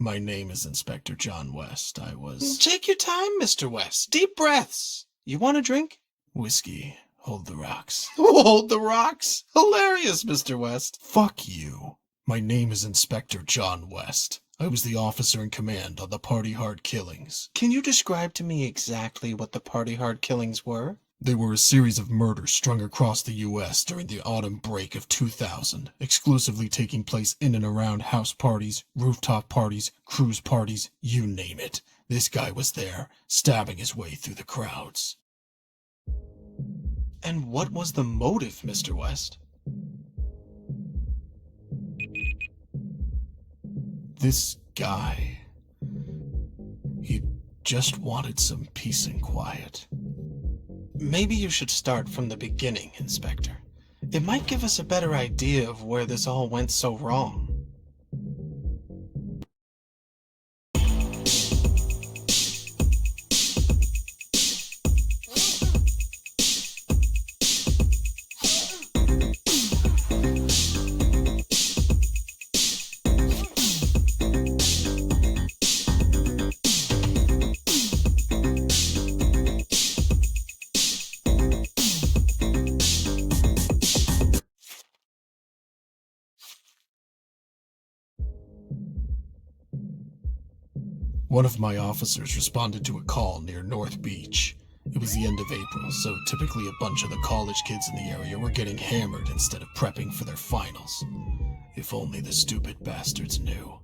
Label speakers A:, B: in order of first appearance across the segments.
A: My name is Inspector John West. I was...
B: Take your time, Mr. West. Deep breaths. You want a drink?
A: Whiskey. Hold the rocks.
B: Hold the rocks. Hilarious, Mr. West.
A: Fuck you. My name is Inspector John West. I was the officer in command on the Party Hard killings.
B: Can you describe to me exactly what the Party Hard killings were?
A: They were a series of murders strung across the U.S. during the autumn break of 2000, exclusively taking place in and around house parties, rooftop parties, cruise parties, you name it. This guy was there, stabbing his way through the crowds.
B: And what was the motive, Mr. West?
A: This guy, he just wanted some peace and quiet.
B: Maybe you should start from the beginning, Inspector. It might give us a better idea of where this all went so wrong.
A: One of my officers responded to a call near North Beach. It was the end of April, so typically a bunch of the college kids in the area were getting hammered instead of prepping for their finals. If only the stupid bastards knew.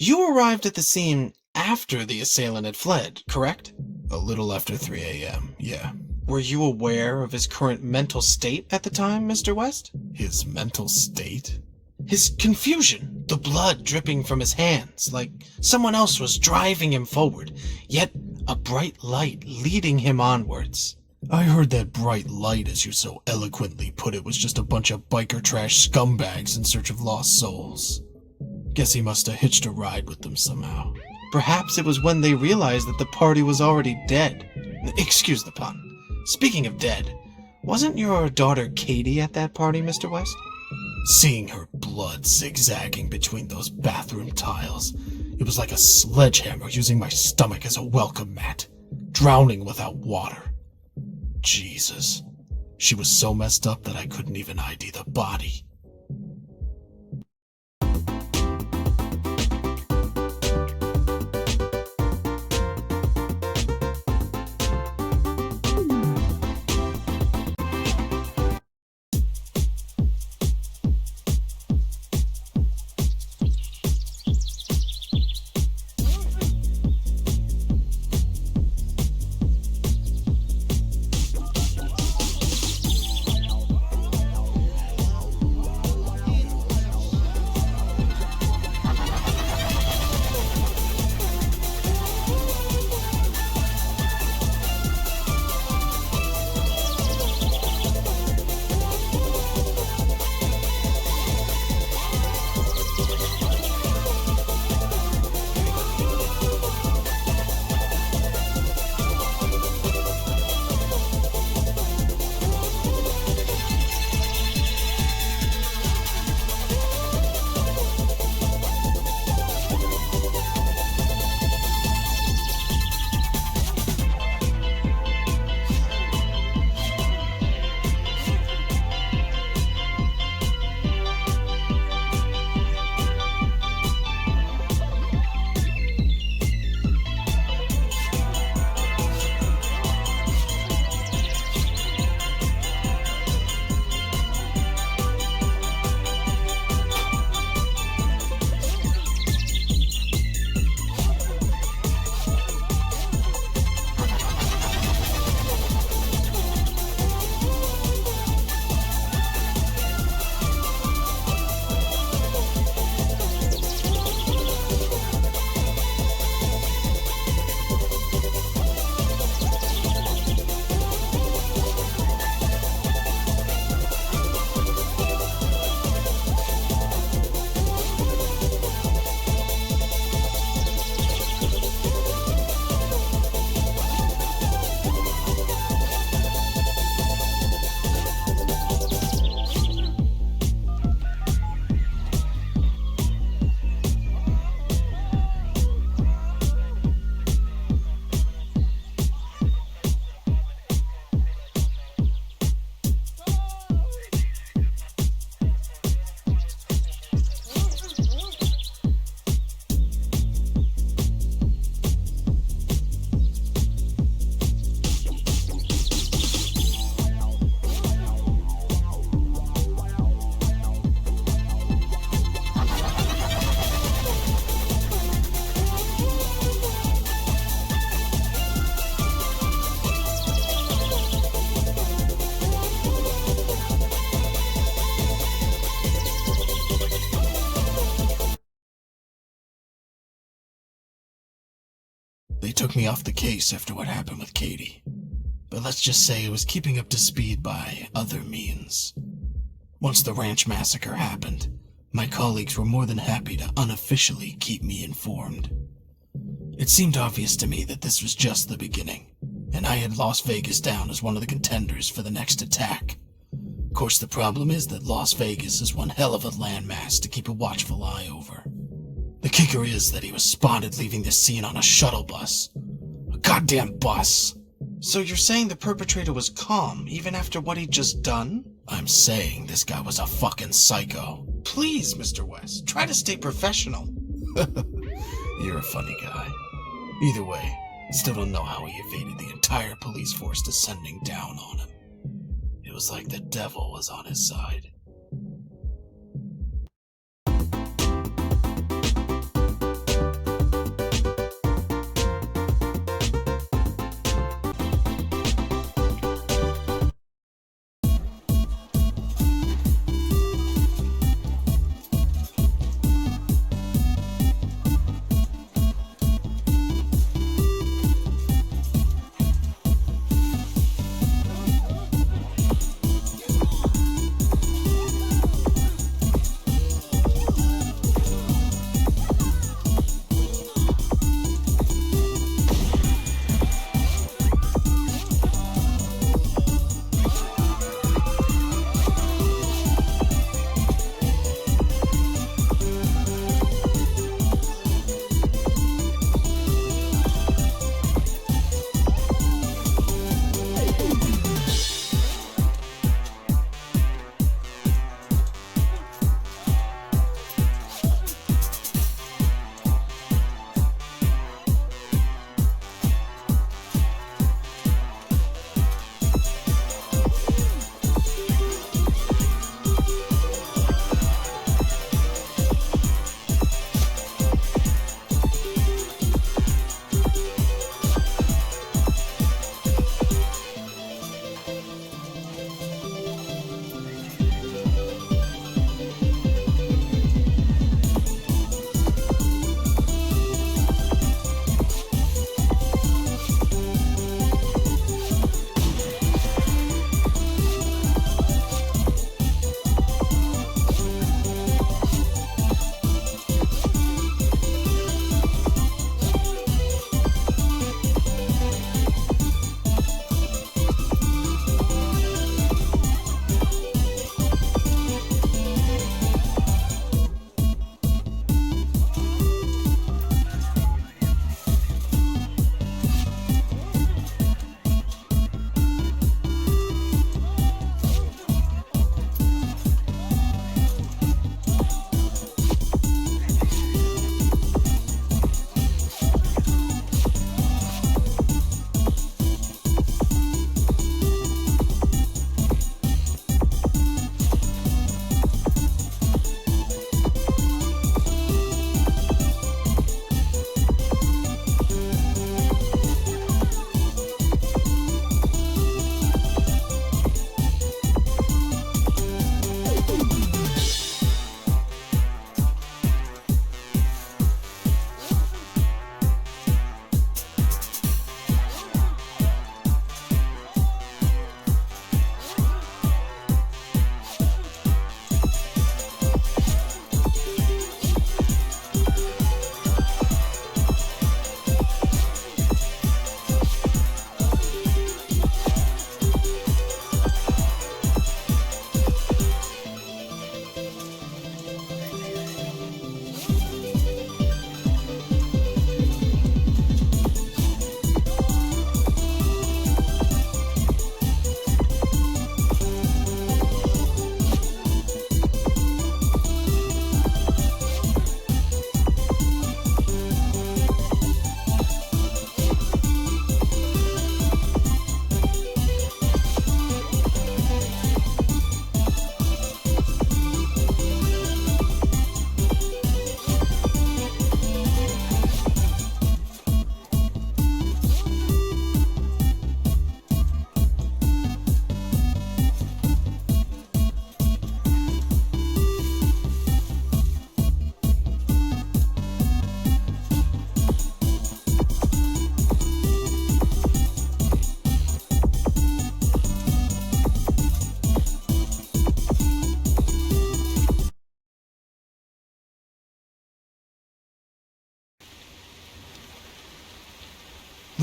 B: You arrived at the scene after the assailant had fled, correct?
A: A little after 3 a.m., yeah.
B: Were you aware of his current mental state at the time, Mr. West?
A: His mental state?
B: His confusion, the blood dripping from his hands, like someone else was driving him forward, yet a bright light leading him onwards.
A: I heard that bright light, as you so eloquently put it, was just a bunch of biker trash scumbags in search of lost souls. Guess he must have hitched a ride with them somehow.
B: Perhaps it was when they realized that the party was already dead. Excuse the pun. Speaking of dead, wasn't your daughter Katie at that party, Mr. West?
A: Seeing her blood zigzagging between those bathroom tiles, it was like a sledgehammer using my stomach as a welcome mat, drowning without water. Jesus. She was so messed up that I couldn't even ID the body. They took me off the case after what happened with Katie, but let's just say I was keeping up to speed by other means. Once the ranch massacre happened, my colleagues were more than happy to unofficially keep me informed. It seemed obvious to me that this was just the beginning, and I had Las Vegas down as one of the contenders for the next attack. Of course, the problem is that Las Vegas is one hell of a landmass to keep a watchful eye over. The kicker is that he was spotted leaving the scene on a shuttle bus. A goddamn bus!
B: So you're saying the perpetrator was calm, even after what he'd just done?
A: I'm saying this guy was a fucking psycho.
B: Please, Mr. West, try to stay professional.
A: You're a funny guy. Either way, still don't know how he evaded the entire police force descending down on him. It was like the devil was on his side.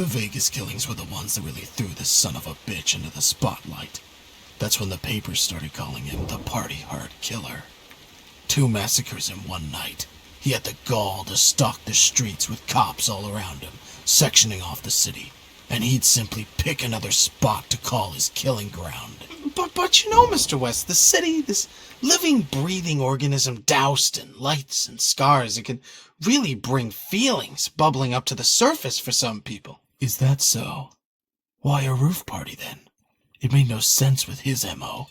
A: The Vegas killings were the ones that really threw this son of a bitch into the spotlight. That's when the papers started calling him the party-hard killer. 2 massacres in one night. He had the gall to stalk the streets with cops all around him, sectioning off the city, and he'd simply pick another spot to call his killing ground.
B: But you know, Mr. West, the city, this living, breathing organism doused in lights and scars, it can really bring feelings bubbling up to the surface for some people.
A: Is that so? Why a roof party then? It made no sense with his M.O.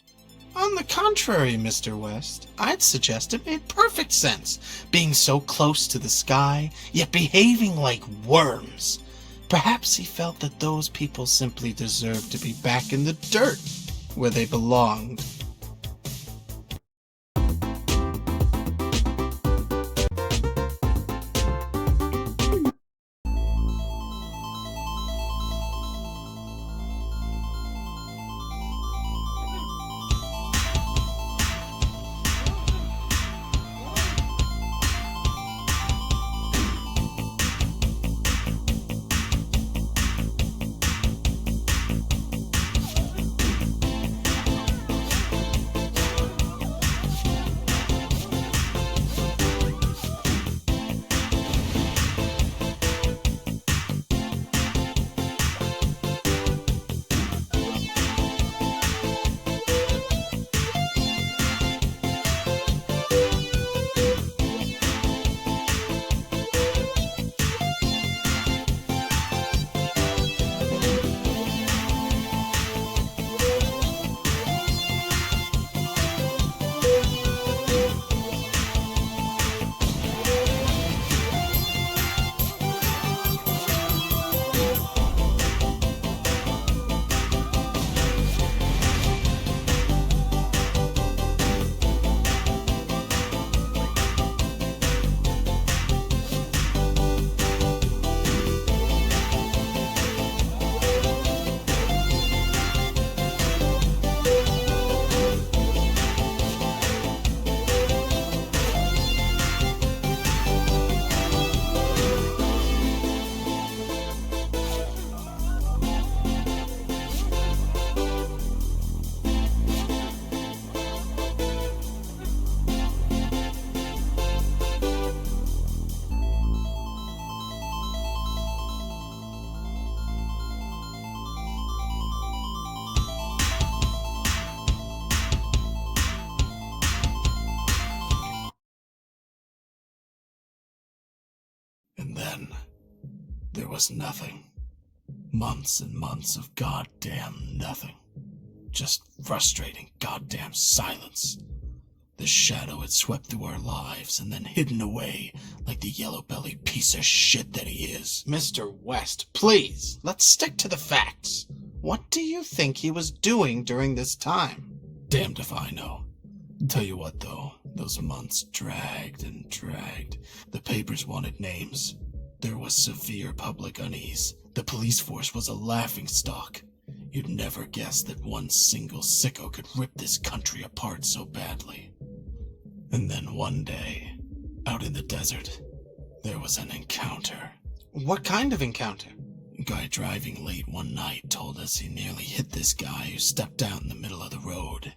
B: On the contrary, Mr. West, I'd suggest it made perfect sense, being so close to the sky, yet behaving like worms. Perhaps he felt that those people simply deserved to be back in the dirt, where they belonged.
A: And then, there was nothing. Months and months of goddamn nothing. Just frustrating goddamn silence. The shadow had swept through our lives and then hidden away like the yellow-bellied piece of shit that he is.
B: Mr. West, please, let's stick to the facts. What do you think he was doing during this time?
A: Damned if I know. Tell you what, though, those months dragged and dragged. The papers wanted names. There was severe public unease. The police force was a laughingstock. You'd never guess that one single sicko could rip this country apart so badly. And then one day, out in the desert, there was an encounter.
B: What kind of encounter?
A: A guy driving late one night told us he nearly hit this guy who stepped out in the middle of the road.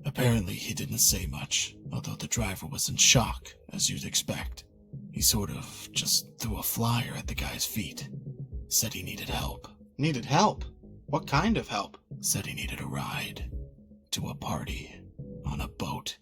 A: Apparently he didn't say much, although the driver was in shock, as you'd expect. He sort of just threw a flyer at the guy's feet. Said he needed help.
B: Needed help? What kind of help?
A: Said he needed a ride to a party on a boat.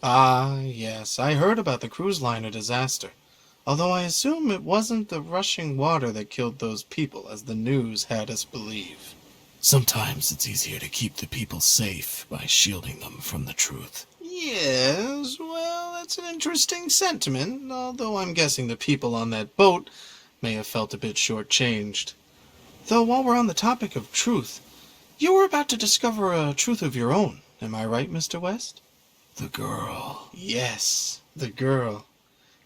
B: Ah, yes, I heard about the cruise liner disaster. Although I assume it wasn't the rushing water that killed those people, as the news had us believe.
A: Sometimes it's easier to keep the people safe by shielding them from the truth.
B: Yes, well, that's an interesting sentiment, although I'm guessing the people on that boat may have felt a bit shortchanged. Though while we're on the topic of truth, you were about to discover a truth of your own, am I right, Mr. West?
A: The girl.
B: Yes, the girl.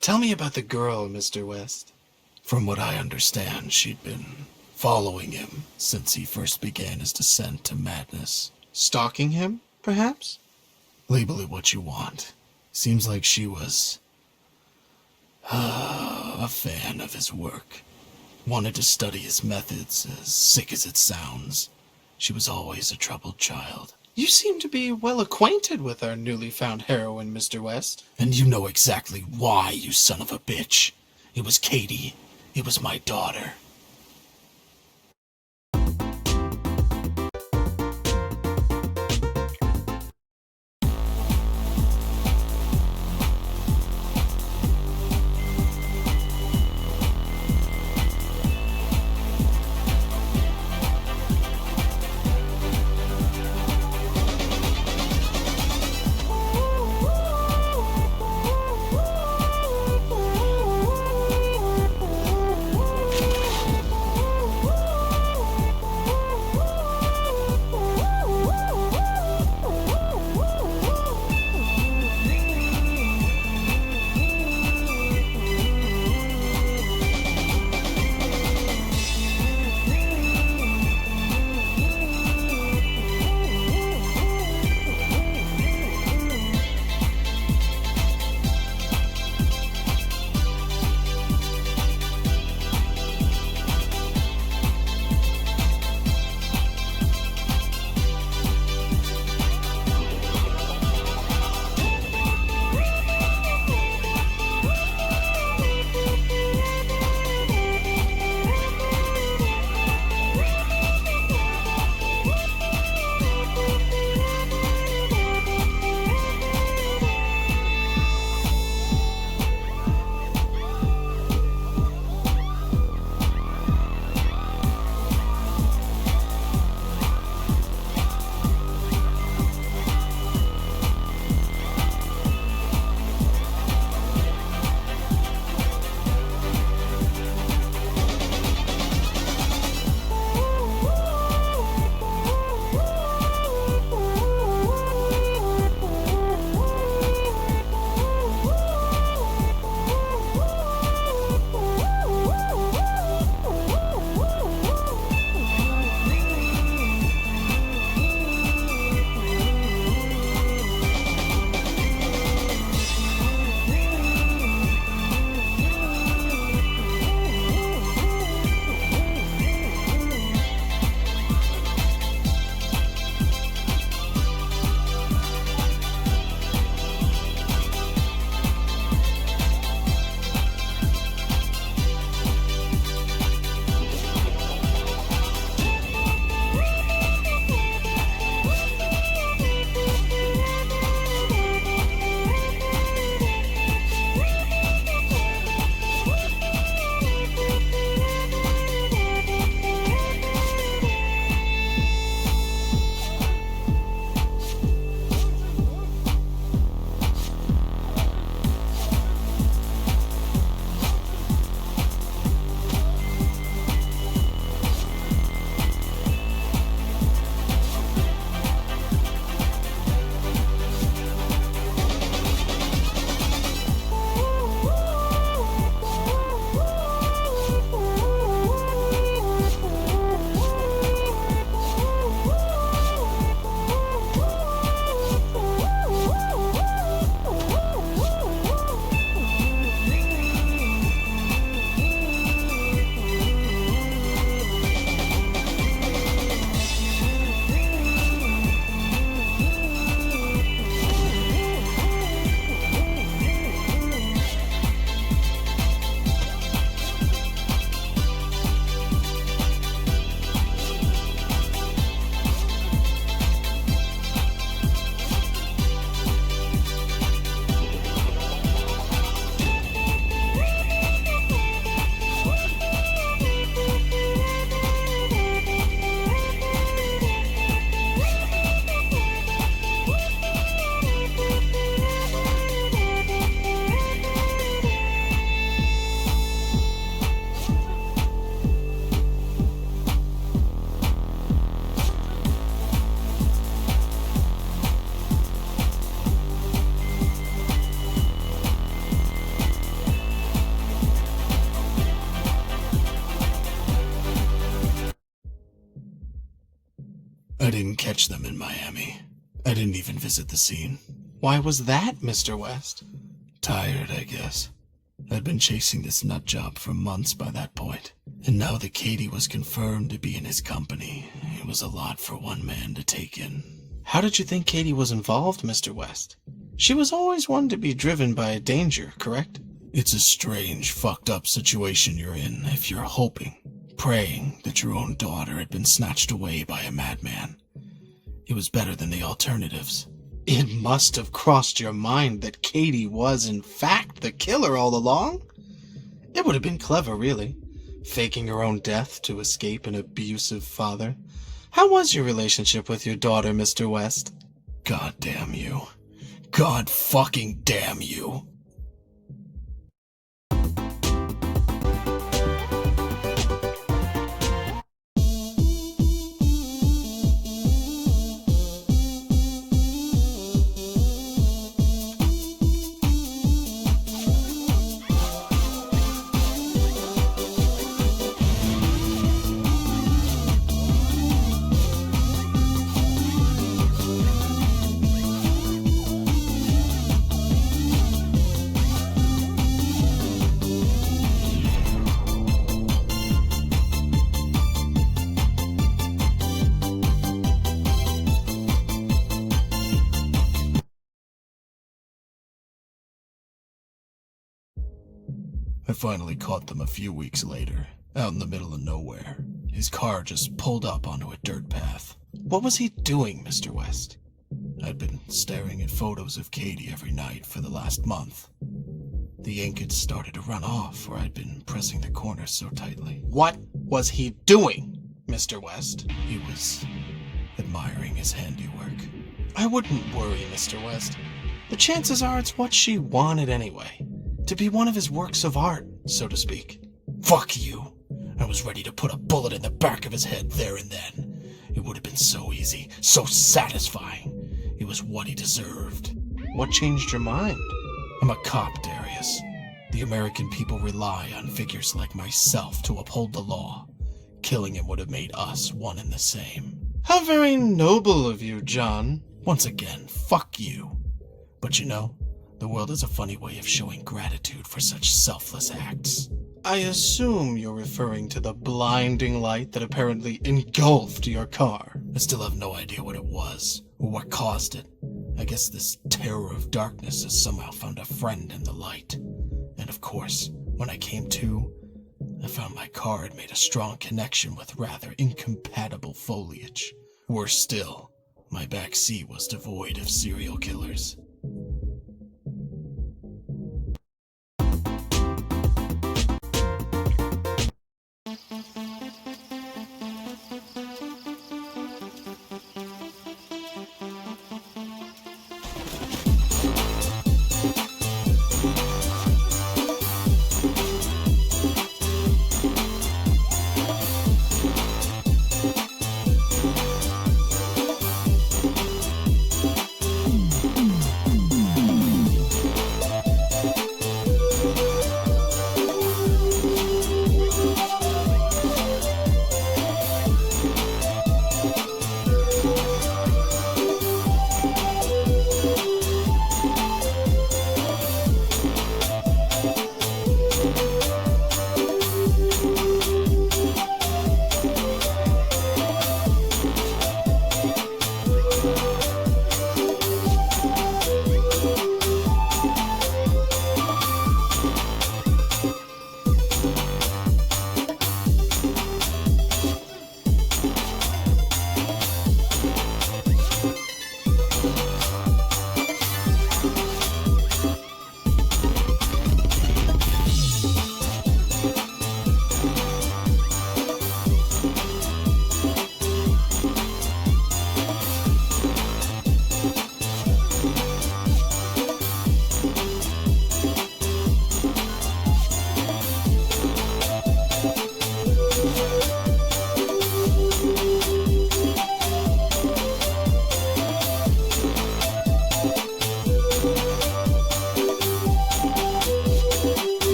B: Tell me about the girl, Mr. West.
A: From what I understand, she'd been following him since he first began his descent to madness.
B: Stalking him, perhaps?
A: Label it what you want. Seems like she was a fan of his work. Wanted to study his methods, as sick as it sounds. She was always a troubled child.
B: You seem to be well acquainted with our newly found heroine, Mr. West.
A: And you know exactly why, you son of a bitch. It was Katie. It was my daughter. catch them in Miami. I didn't even visit the scene.
B: Why was that, Mr. West?
A: Tired, I guess. I'd been chasing this nut job for months by that point, and now that Katie was confirmed to be in his company, it was a lot for one man to take in.
B: How did you think Katie was involved, Mr. West? She was always one to be driven by a danger, correct?
A: It's a strange, fucked up situation you're in if you're hoping, praying that your own daughter had been snatched away by a madman. It was better than the alternatives.
B: It must have crossed your mind that Katie was, in fact, the killer all along? It would have been clever, really, faking her own death to escape an abusive father. How was your relationship with your daughter, Mr. West?
A: God damn you. God fucking damn you. I finally caught them a few weeks later, out in the middle of nowhere. His car just pulled up onto a dirt path.
B: What was he doing, Mr. West?
A: I'd been staring at photos of Katie every night for the last month. The ink had started to run off where I'd been pressing the corners so tightly.
B: What was he doing, Mr. West?
A: He was admiring his handiwork.
B: I wouldn't worry, Mr. West. The chances are it's what she wanted anyway. To be one of his works of art, so to speak.
A: Fuck you! I was ready to put a bullet in the back of his head there and then. It would have been so easy, so satisfying. It was what he deserved.
B: What changed your mind?
A: I'm a cop, Darius. The American people rely on figures like myself to uphold the law. Killing him would have made us one and the same.
B: How very noble of you, John.
A: Once again, fuck you. But you know, the world has a funny way of showing gratitude for such selfless acts.
B: I assume you're referring to the blinding light that apparently engulfed your car.
A: I still have no idea what it was, or what caused it. I guess this terror of darkness has somehow found a friend in the light. And of course, when I came to, I found my car had made a strong connection with rather incompatible foliage. Worse still, my back seat was devoid of serial killers.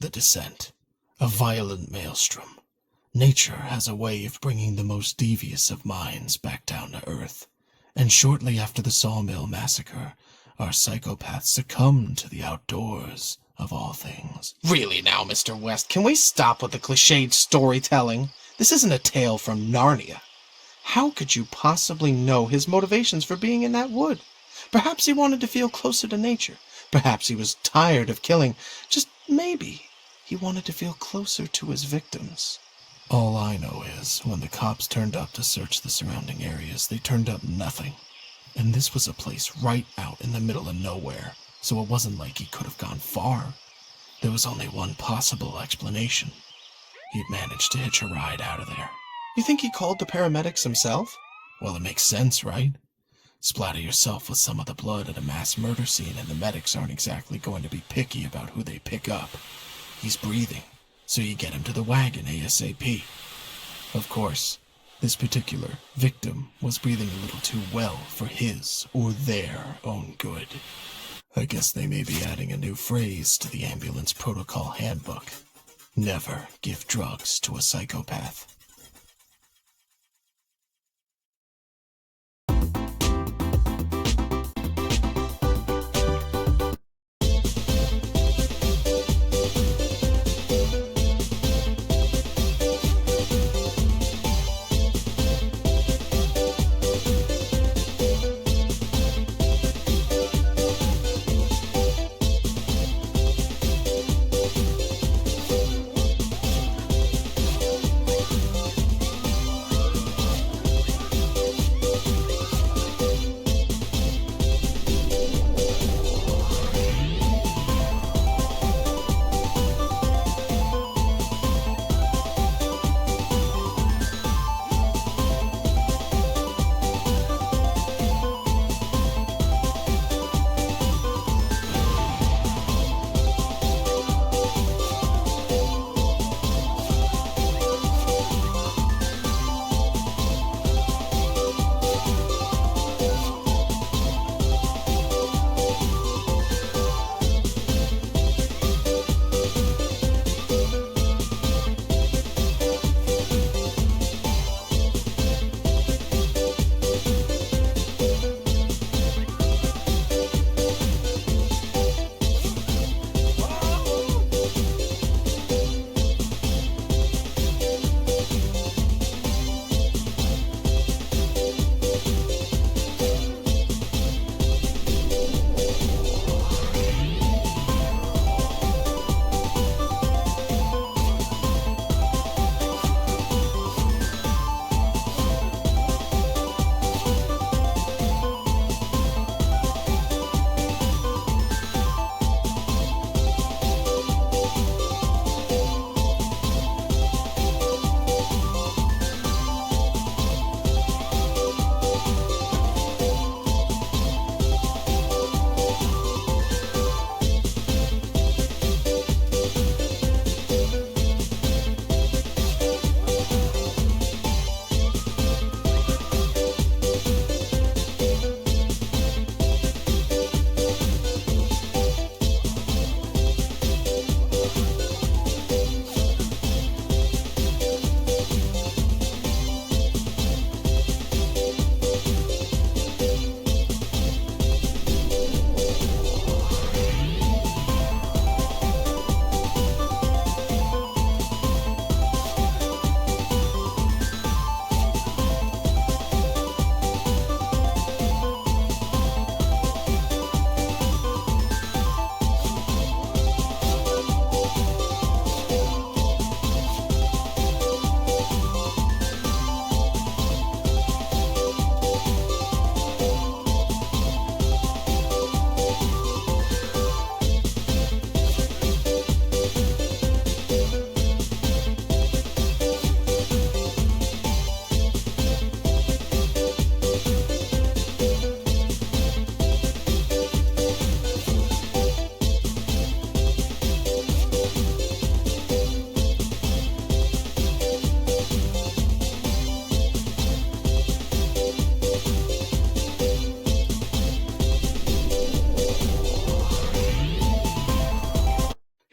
A: The descent. A violent maelstrom. Nature has a way of bringing the most devious of minds back down to earth. And shortly after the Sawmill Massacre, our psychopath succumbed to the outdoors, of all things.
B: Really now, Mr. West, can we stop with the cliched storytelling? This isn't a tale from Narnia. How could you possibly know his motivations for being in that wood? Perhaps he wanted to feel closer to nature. Perhaps he was tired of killing. Just maybe he wanted to feel closer to his victims.
A: All I know is, when the cops turned up to search the surrounding areas, they turned up nothing. And this was a place right out in the middle of nowhere, so it wasn't like he could have gone far. There was only one possible explanation. He'd managed to hitch a ride out of there.
B: You think he called the paramedics himself?
A: Well, it makes sense, right? Splatter yourself with some of the blood at a mass murder scene and the medics aren't exactly going to be picky about who they pick up. He's breathing, so you get him to the wagon ASAP. Of course, this particular victim was breathing a little too well for his or their own good. I guess they may be adding a new phrase to the ambulance protocol handbook. Never give drugs to a psychopath.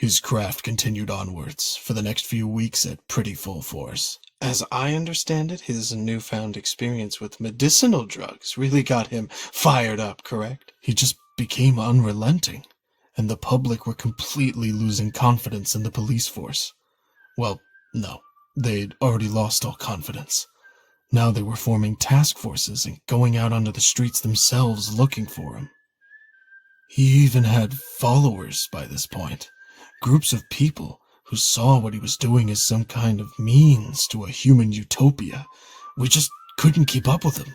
A: His craft continued onwards for the next few weeks at pretty full force.
B: As I understand it, his newfound experience with medicinal drugs really got him fired up, correct?
A: He just became unrelenting, and the public were completely losing confidence in the police force. Well, no, they'd already lost all confidence. Now they were forming task forces and going out onto the streets themselves looking for him. He even had followers by this point, groups of people who saw what he was doing as some kind of means to a human utopia. We just couldn't keep up with him.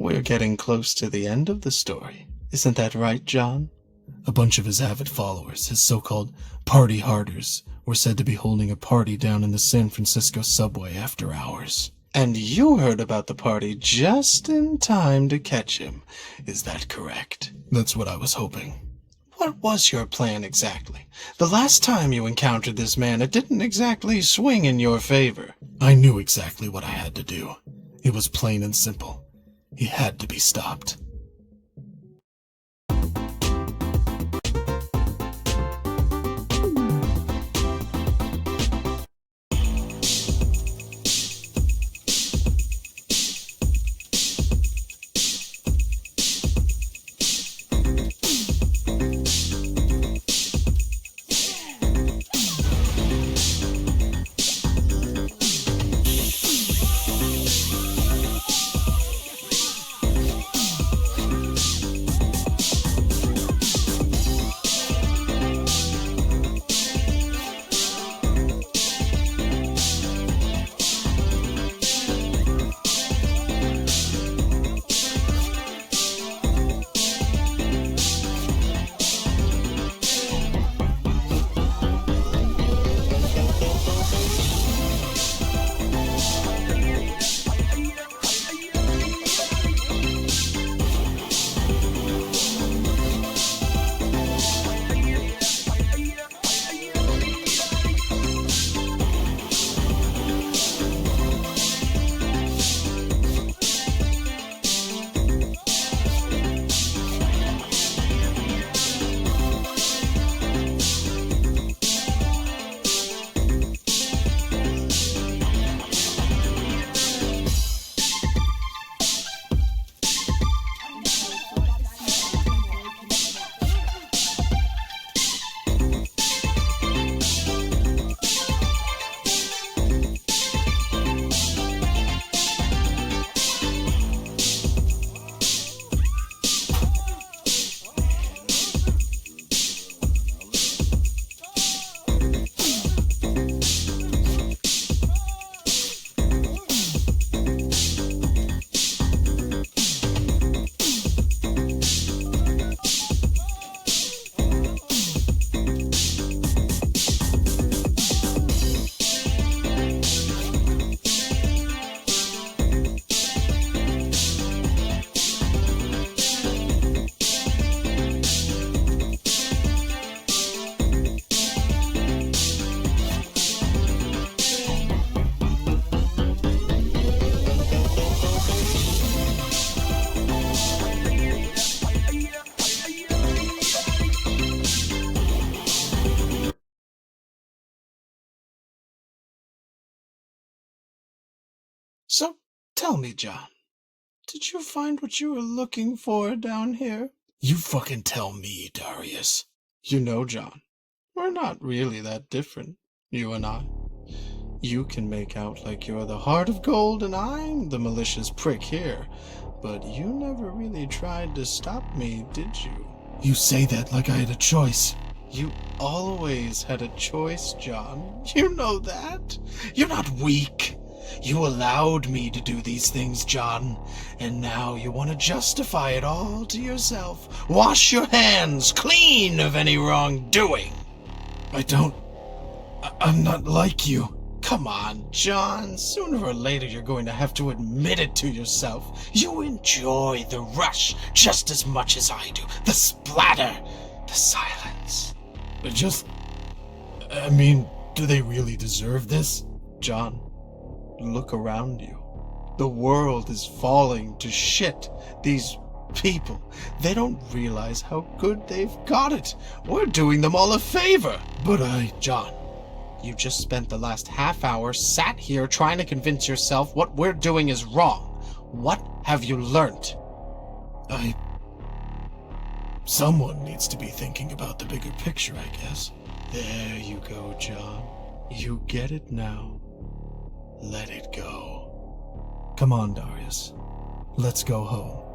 B: we're getting close to the end of the story. Isn't that right, John?
A: A bunch of his avid followers, his so-called party harders, were said to be holding a party down in the San Francisco subway after hours.
B: And you heard about the party just in time to catch him. Is that correct?
A: That's what I was hoping.
B: What was your plan exactly? The last time you encountered this man, it didn't exactly swing in your favor.
A: I knew exactly what I had to do. It was plain and simple. He had to be stopped.
B: So, tell me, John, did you find what you were looking for down here?
A: You fucking tell me, Darius.
B: You know, John, we're not really that different, you and I. You can make out like you're the heart of gold and I'm the malicious prick here, but you never really tried to stop me, did you?
A: You say that like I had a choice.
B: You always had a choice, John. You know that. You're not weak. You allowed me to do these things, John, and now you want to justify it all to yourself. Wash your hands clean of any wrongdoing.
A: I'm not like you.
B: Come on, John. Sooner or later you're going to have to admit it to yourself. You enjoy the rush just as much as I do. The splatter, the silence.
A: Do they really deserve this?
B: John, look around you. The world is falling to shit. These people, they don't realize how good they've got it. We're doing them all a favor.
A: John,
B: you just spent the last half hour sat here trying to convince yourself what we're doing is wrong. What have you learned?
A: Someone needs to be thinking about the bigger picture, I guess.
B: There you go, John. You get it now.
A: Let it go. Come on, Darius. Let's go home.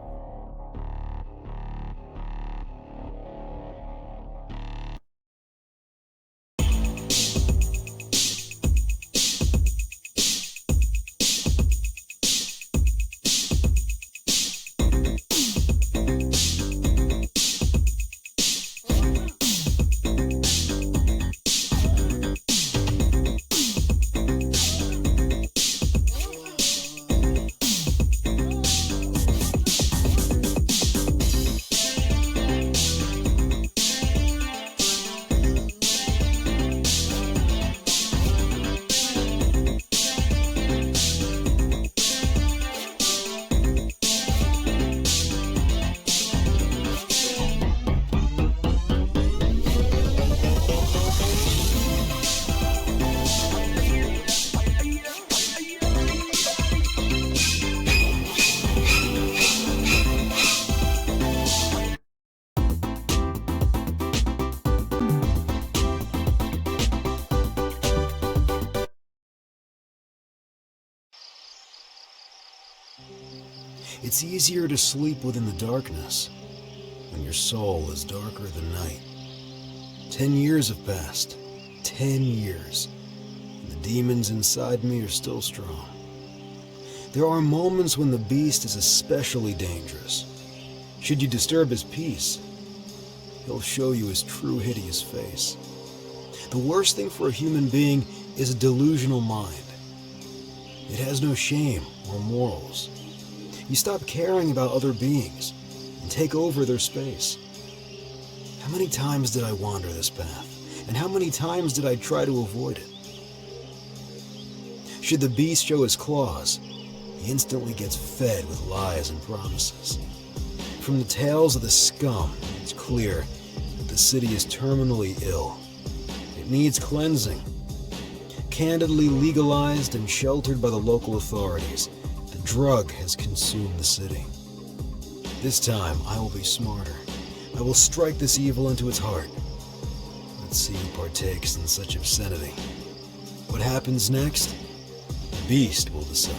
C: It's easier to sleep within the darkness when your soul is darker than night. 10 years have passed. 10 years. And the demons inside me are still strong. There are moments when the beast is especially dangerous. Should you disturb his peace, he'll show you his true hideous face. The worst thing for a human being is a delusional mind. It has no shame or morals. You stop caring about other beings and take over their space. How many times did I wander this path? And how many times did I try to avoid it? Should the beast show his claws, he instantly gets fed with lies and promises. From the tales of the scum, it's clear that the city is terminally ill. It needs cleansing. Candidly legalized and sheltered by the local authorities, the drug has consumed the city. This time, I will be smarter. I will strike this evil into its heart. Let's see who partakes in such obscenity. What happens next? The beast will decide.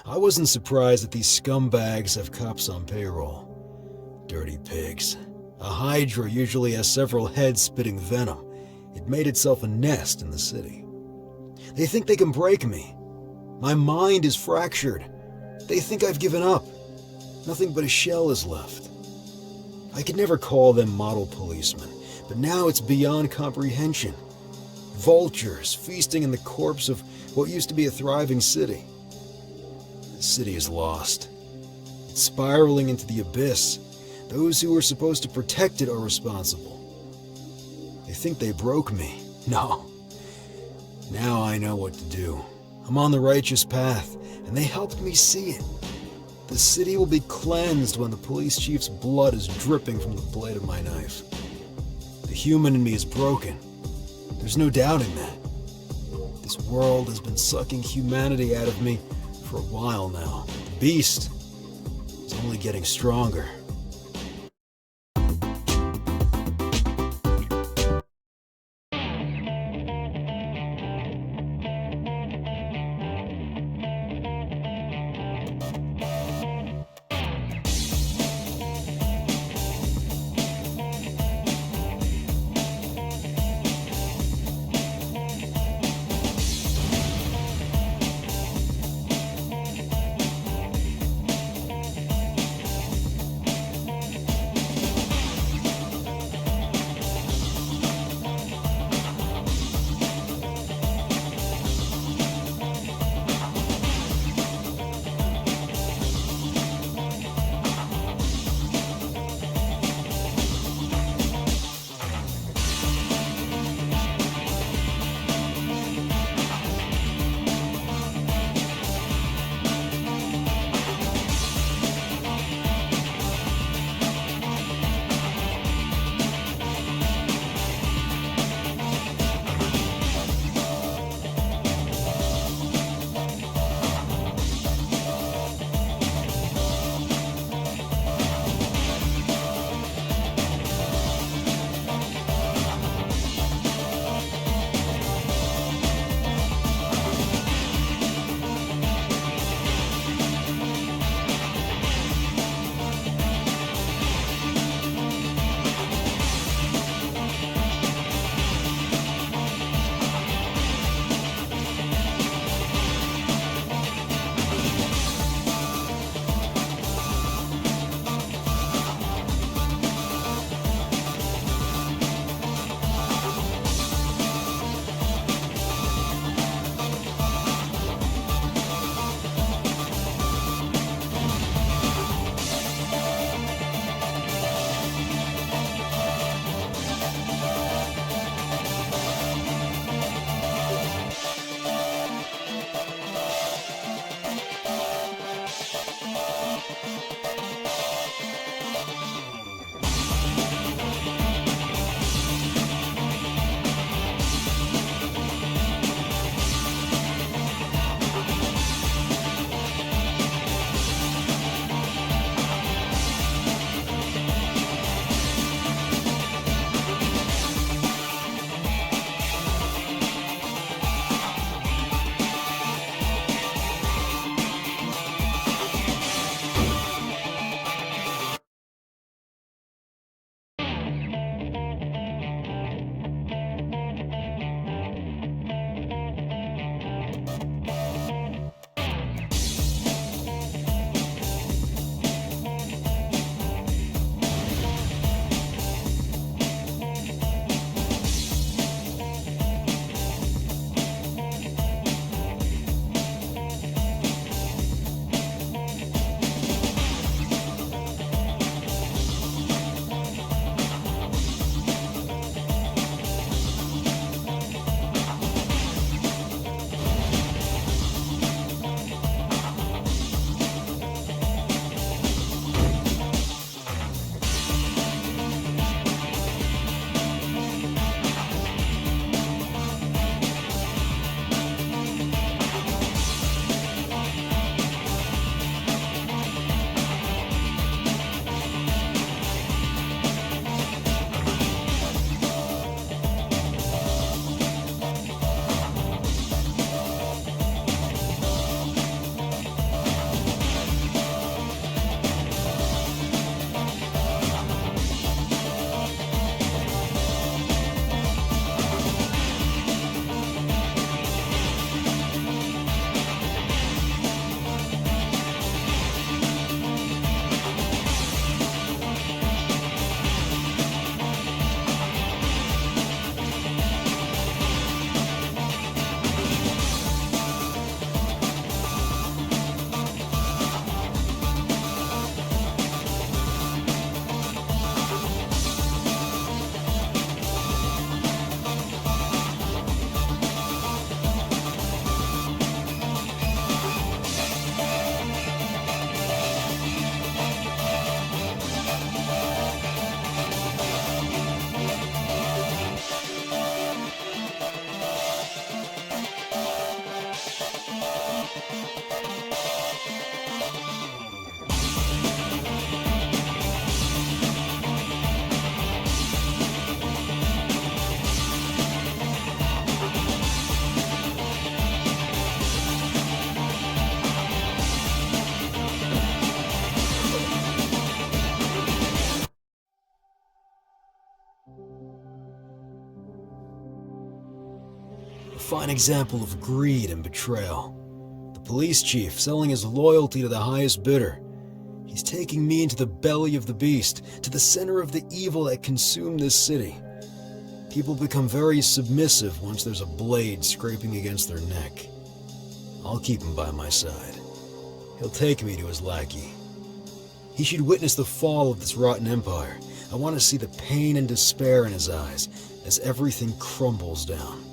C: I wasn't surprised that these scumbags have cops on payroll. Dirty pigs. A hydra usually has several heads spitting venom. It made itself a nest in the city. They think they can break me. My mind is fractured. They think I've given up. Nothing but a shell is left. I could never call them model policemen, but now it's beyond comprehension. Vultures feasting in the corpse of what used to be a thriving city. The city is lost. It's spiraling into the abyss. Those who were supposed to protect it are responsible. They think they broke me. No. Now I know what to do. I'm on the righteous path, and they helped me see it. The city will be cleansed when the police chief's blood is dripping from the blade of my knife. The human in me is broken. There's no doubting that. This world has been sucking humanity out of me for a while now. The beast is only getting stronger. fine example of greed and betrayal. The police chief selling his loyalty to the highest bidder. He's taking me into the belly of the beast, to the center of the evil that consumed this city. People become very submissive once there's a blade scraping against their neck. I'll keep him by my side. He'll take me to his lackey. He should witness the fall of this rotten empire. I want to see the pain and despair in his eyes as everything crumbles down.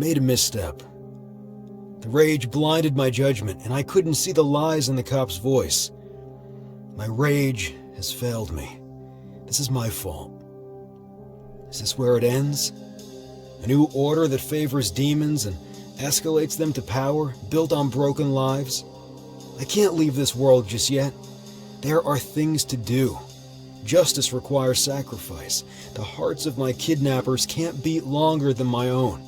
C: made a misstep. The rage blinded my judgment, and I couldn't see the lies in the cop's voice. My rage has failed me. This is my fault. Is this where it ends? A new order that favors demons and escalates them to power, built on broken lives? I can't leave this world just yet. There are things to do. Justice requires sacrifice. The hearts of my kidnappers can't beat longer than my own.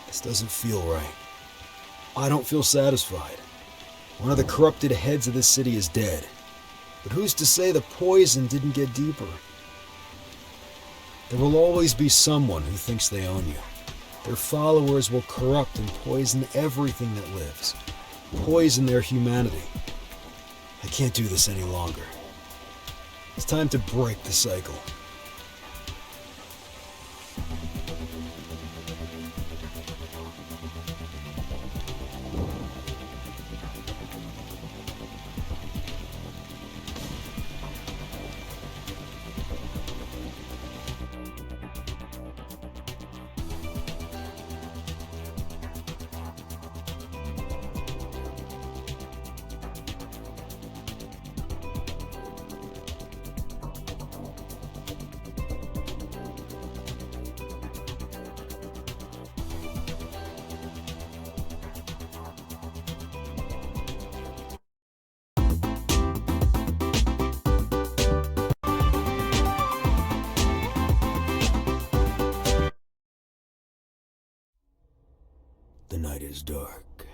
C: This doesn't feel right. I don't feel satisfied. One of the corrupted heads of this city is dead. But who's to say the poison didn't get deeper? There will always be someone who thinks they own you. Their followers will corrupt and poison everything that lives. Poison their humanity. I can't do this any longer. It's time to break the cycle. The night is dark.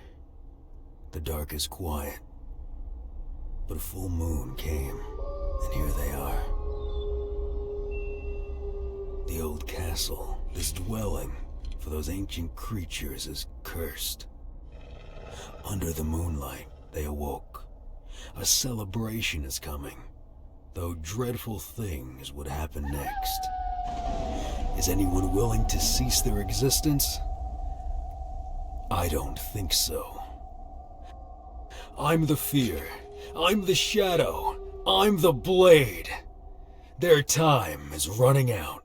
C: The dark is quiet. But a full moon came, and here they are. The old castle, this dwelling for those ancient creatures, is cursed. Under the moonlight, they awoke. A celebration is coming, though dreadful things would happen next. Is anyone willing to cease their existence? I don't think so. I'm the fear. I'm the shadow. I'm the blade. Their time is running out.